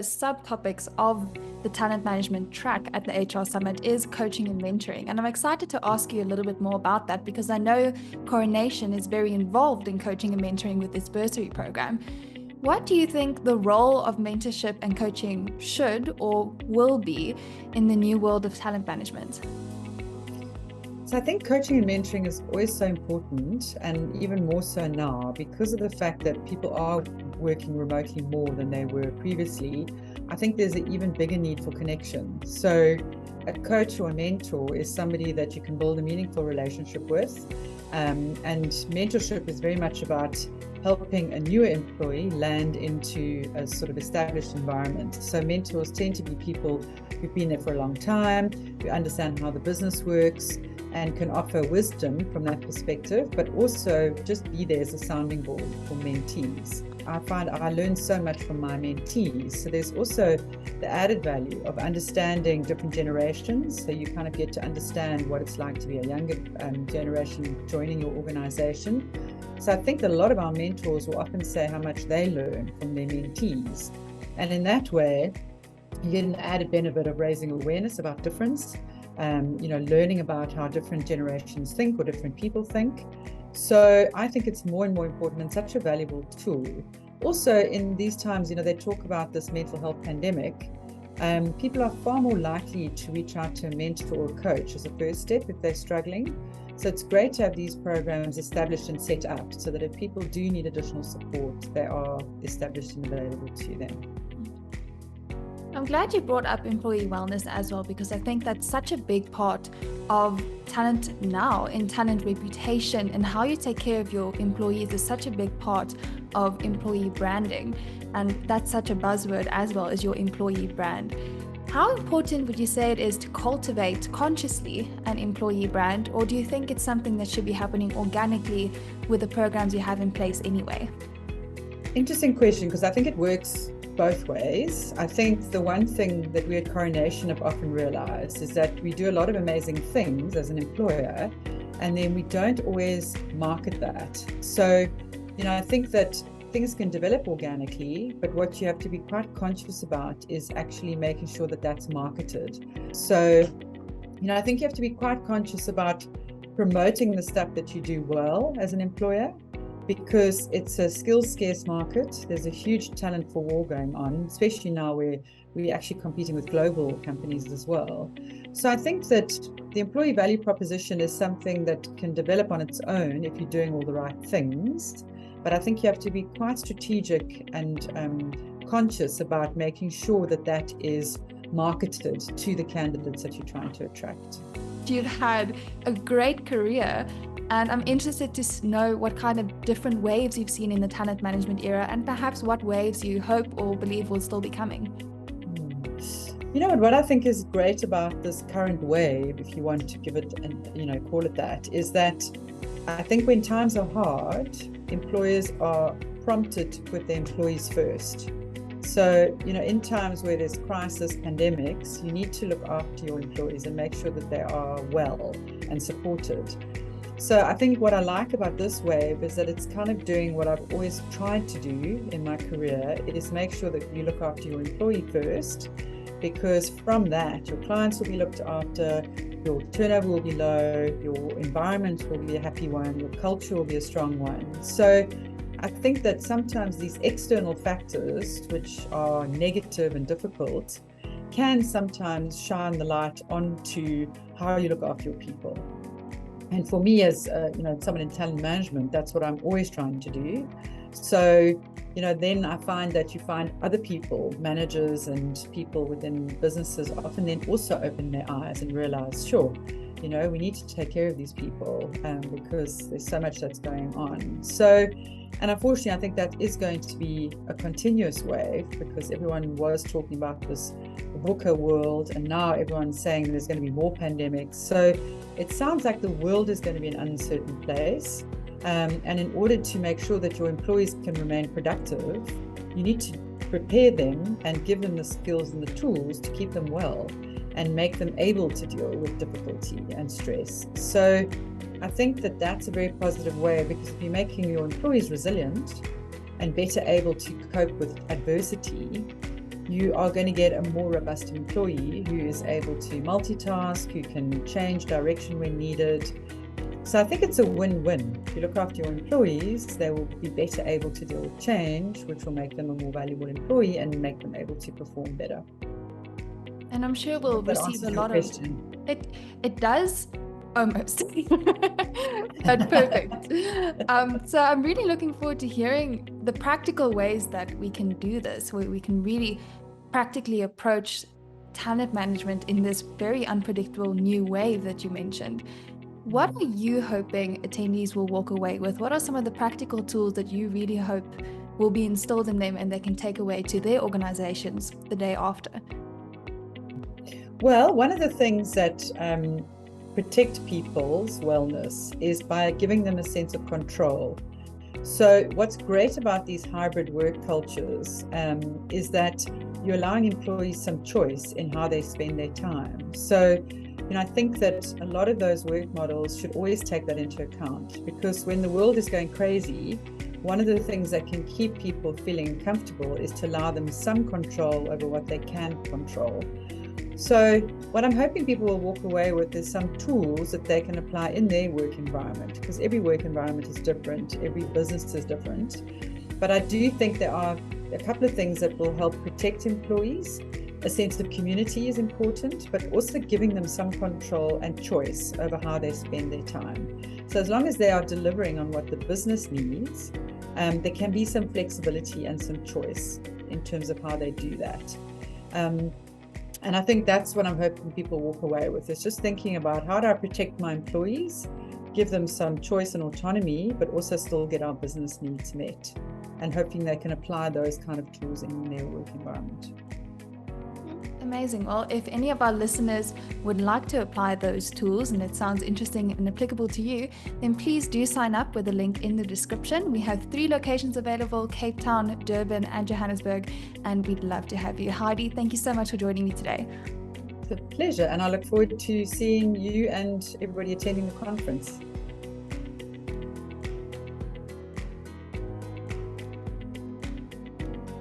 subtopics of the talent management track at the HR Summit is coaching and mentoring. And I'm excited to ask you a little bit more about that because I know Coronation is very involved in coaching and mentoring with its bursary program. What do you think the role of mentorship and coaching should or will be in the new world of talent management? So I think coaching and mentoring is always so important, and even more so now because of the fact that people are working remotely more than they were previously. I think there's an even bigger need for connection. So a coach or a mentor is somebody that you can build a meaningful relationship with. And mentorship is very much about helping a newer employee land into a sort of established environment. So mentors tend to be people who've been there for a long time, who understand how the business works, and can offer wisdom from that perspective, but also just be there as a sounding board for mentees. I find I learn so much from my mentees. So there's also the added value of understanding different generations. So you kind of get to understand what it's like to be a younger generation joining your organization. So I think that a lot of our mentors will often say how much they learn from their mentees. And in that way, you get an added benefit of raising awareness about difference, learning about how different generations think or different people think. So I think it's more and more important and such a valuable tool. Also in these times, they talk about this mental health pandemic. People are far more likely to reach out to a mentor or a coach as a first step if they're struggling. So it's great to have these programs established and set up so that if people do need additional support, they are established and available to them. I'm glad you brought up employee wellness as well, because I think that's such a big part of talent now, in talent reputation, and how you take care of your employees is such a big part of employee branding. And that's such a buzzword as well as your employee brand. How important would you say it is to cultivate consciously an employee brand, or do you think it's something that should be happening organically with the programs you have in place anyway? Interesting question, because I think it works both ways. I think the one thing that we at Coronation have often realized is that we do a lot of amazing things as an employer, and then we don't always market that. So, I think that things can develop organically, but what you have to be quite conscious about is actually making sure that that's marketed. So, I think you have to be quite conscious about promoting the stuff that you do well as an employer, because it's a skills scarce market. There's a huge talent for war going on, especially now where we're actually competing with global companies as well. So I think that the employee value proposition is something that can develop on its own if you're doing all the right things. But I think you have to be quite strategic and conscious about making sure that that is marketed to the candidates that you're trying to attract. You've had a great career, and I'm interested to know what kind of different waves you've seen in the talent management era, and perhaps what waves you hope or believe will still be coming. What I think is great about this current wave, if you want to give it and call it that, is that I think when times are hard, employers are prompted to put their employees first. So, in times where there's crisis, pandemics, you need to look after your employees and make sure that they are well and supported. So I think what I like about this wave is that it's kind of doing what I've always tried to do in my career, is make sure that you look after your employee first, because from that, your clients will be looked after, your turnover will be low, your environment will be a happy one, your culture will be a strong one. So I think that sometimes these external factors, which are negative and difficult, can sometimes shine the light onto how you look after your people. And for me, as someone in talent management, that's what I'm always trying to do. So, then I find that you find other people, managers and people within businesses, often then also open their eyes and realize, sure, we need to take care of these people because there's so much that's going on. So, and unfortunately, I think that is going to be a continuous wave, because everyone was talking about this VUCA world, and now everyone's saying there's going to be more pandemics. So it sounds like the world is going to be an uncertain place. And in order to make sure that your employees can remain productive, you need to prepare them and give them the skills and the tools to keep them well and make them able to deal with difficulty and stress. So I think that that's a very positive way, because if you're making your employees resilient and better able to cope with adversity, you are going to get a more robust employee who is able to multitask, who can change direction when needed. So I think it's a win-win. If you look after your employees, they will be better able to deal with change, which will make them a more valuable employee and make them able to perform better. And I'm sure we'll receive a lot of it. It does almost. But perfect. So I'm really looking forward to hearing the practical ways that we can do this, where we can really practically approach talent management in this very unpredictable new wave that you mentioned. What are you hoping attendees will walk away with? What are some of the practical tools that you really hope will be installed in them and they can take away to their organizations the day after? Well, one of the things that protect people's wellness is by giving them a sense of control. So what's great about these hybrid work cultures is that you're allowing employees some choice in how they spend their time. So I think that a lot of those work models should always take that into account, because when the world is going crazy, one of the things that can keep people feeling comfortable is to allow them some control over what they can control. So what I'm hoping people will walk away with is some tools that they can apply in their work environment, because every work environment is different, every business is different. But I do think there are a couple of things that will help protect employees. A sense of community is important, but also giving them some control and choice over how they spend their time. So as long as they are delivering on what the business needs, there can be some flexibility and some choice in terms of how they do that. And I think that's what I'm hoping people walk away with, is just thinking about, how do I protect my employees, give them some choice and autonomy, but also still get our business needs met, and hoping they can apply those kind of tools in their work environment. Amazing. Well, if any of our listeners would like to apply those tools and it sounds interesting and applicable to you, then please do sign up with the link in the description. We have 3 locations available: Cape Town, Durban, and Johannesburg, and we'd love to have you. Heidi, thank you so much for joining me today. It's a pleasure, and I look forward to seeing you and everybody attending the conference.